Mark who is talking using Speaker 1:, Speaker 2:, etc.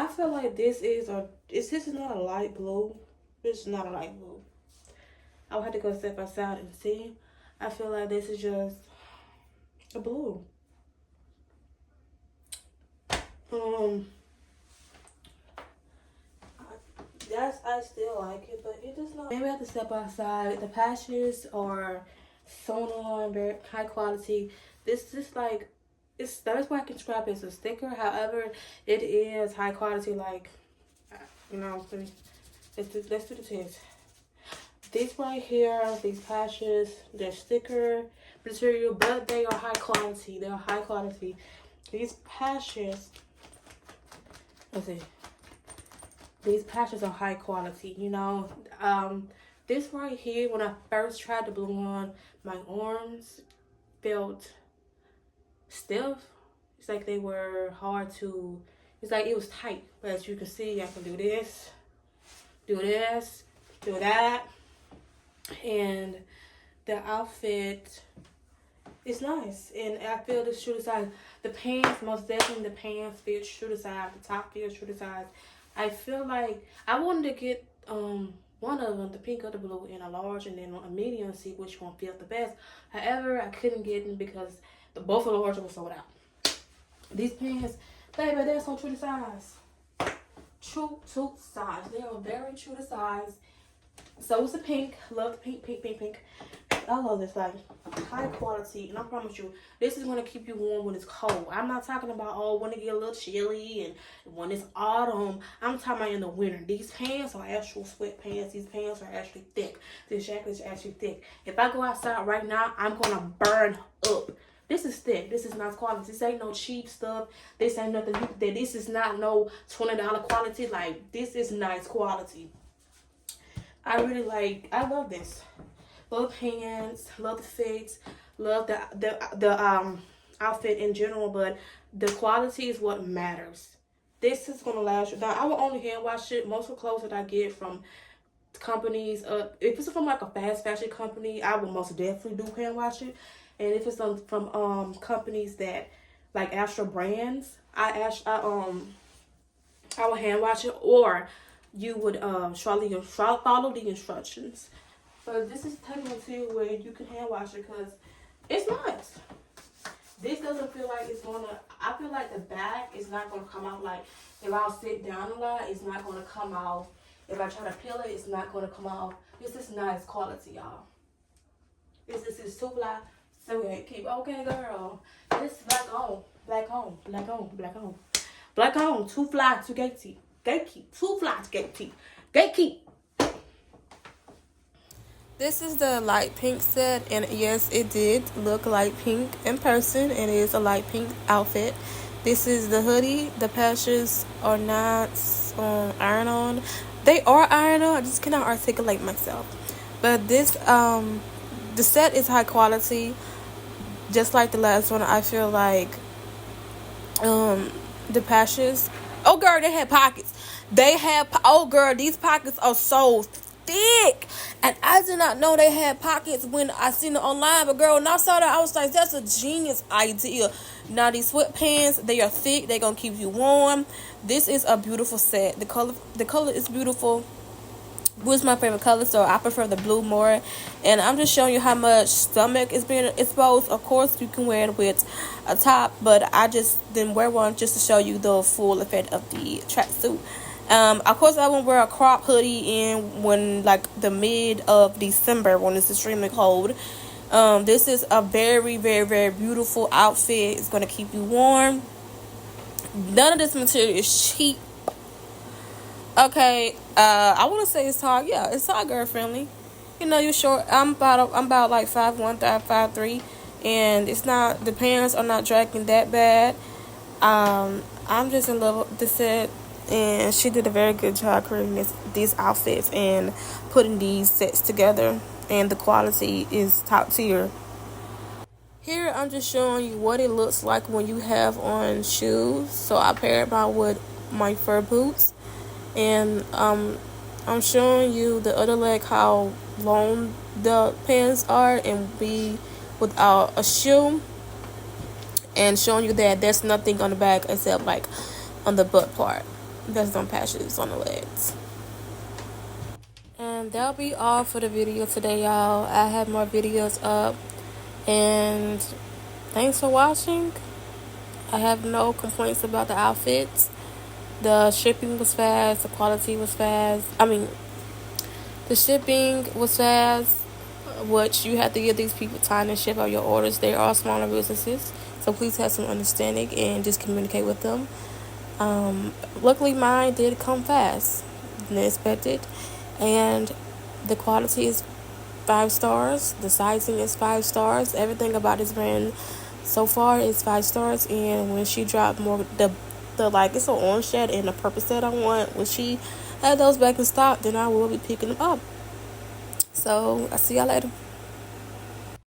Speaker 1: I feel like this is not a light blue. This is not a light blue. I would have to go step outside and see. I feel like this is just a blue. I still like it, but it does not. Maybe I have to step outside. The patches are sewn on, very high quality. This is like, that's why I can scrap it as a sticker. However, it is high quality. Like, you know, let's do the test. These right here, these patches, they're sticker material, but they are high quality. They're high quality. These patches, let's see. These patches are high quality, you know. This right here, when I first tried to glue on, my arms felt stiff. It's like they were hard to, it's like it was tight. But as you can see, I can do this, do that. And the outfit is nice. And I feel this true to size. The pants, most definitely the pants fit true to size. The top fits true to size. I feel like I wanted to get one of them, the pink or the blue, in a large and then a medium, see which one felt the best. However, I couldn't get them because both of the large were sold out. These pants, baby, they're so true to size. True to size. They are very true to size. So it's a pink. Love the pink. I love this, like, high quality. And I promise you, this is going to keep you warm when it's cold. I'm not talking about, when it get a little chilly and when it's autumn. I'm talking about in the winter. These pants are actual sweatpants. These pants are actually thick. This jacket is actually thick. If I go outside right now, I'm going to burn up. This is thick. This is nice quality. This ain't no cheap stuff. This ain't nothing. This is not no $20 quality. Like, this is nice quality. I love this. Love pants, love the fits, love the outfit in general, but the quality is what matters. This is gonna last you. Now, I will only hand wash it. Most of the clothes that I get from companies, if it's from like a fast fashion company, I will most definitely do hand wash it. And if it's from companies that like Astro brands, I will hand wash it, or you would follow the instructions. But this is technically where you can hand wash it because it's nice. This doesn't feel like it's gonna, I feel like the back is not gonna come out. Like, if I'll sit down a lot, it's not gonna come out. If I try to peel it, it's not gonna come out. This is nice quality, y'all. This is too fly. So we keep, okay, girl. This is black on, too fly to gatekeep, too fly to gatekeep. This is the light pink set, and yes, it did look light pink in person. It is a light pink outfit. This is the hoodie. The patches are not iron on. They are iron on. I just cannot articulate myself. But this, the set is high quality. Just like the last one, I feel like the patches. Oh, girl, they had pockets. These pockets are so thick, and I did not know they had pockets when I seen it online. But girl, when I saw that, I was like, that's a genius idea. Now these sweatpants, they are thick. They're gonna keep you warm. This is a beautiful set. The color is beautiful. Blue is my favorite color, so I prefer the blue more. And I'm just showing you how much stomach is being exposed. Of course, you can wear it with a top, but I just didn't wear one just to show you the full effect of the tracksuit. Of course, I won't wear a crop hoodie in when, like, the mid of December when it's extremely cold. This is a very, very, very beautiful outfit. It's going to keep you warm. None of this material is cheap. Okay, I want to say it's tall. Yeah, it's tall girl friendly. You know, you're short. I'm about like 5'1", 5'3", and it's not, the pants are not dragging that bad. I'm just in love with the set. And she did a very good job creating these outfits and putting these sets together. And the quality is top tier. Here I'm just showing you what it looks like when you have on shoes. So I paired mine with my fur boots. And I'm showing you the other leg, how long the pants are and be without a shoe. And showing you that there's nothing on the back except like on the butt part. there's no patches on the legs. And that'll be all for the video today, y'all. I have more videos up, and thanks for watching. I have no complaints about the outfits. The shipping was fast, the quality was fast. The shipping was fast, which you have to give these people time to ship out your orders. They are smaller businesses, so please have some understanding and just communicate with them. Luckily mine did come fast than expected, and the quality is 5 stars. The sizing is 5 stars. Everything about this brand so far is 5 stars. And when she dropped more, the like, it's an orange set and a purple set I want, when she had those back in stock, then I will be picking them up. So I'll see y'all later.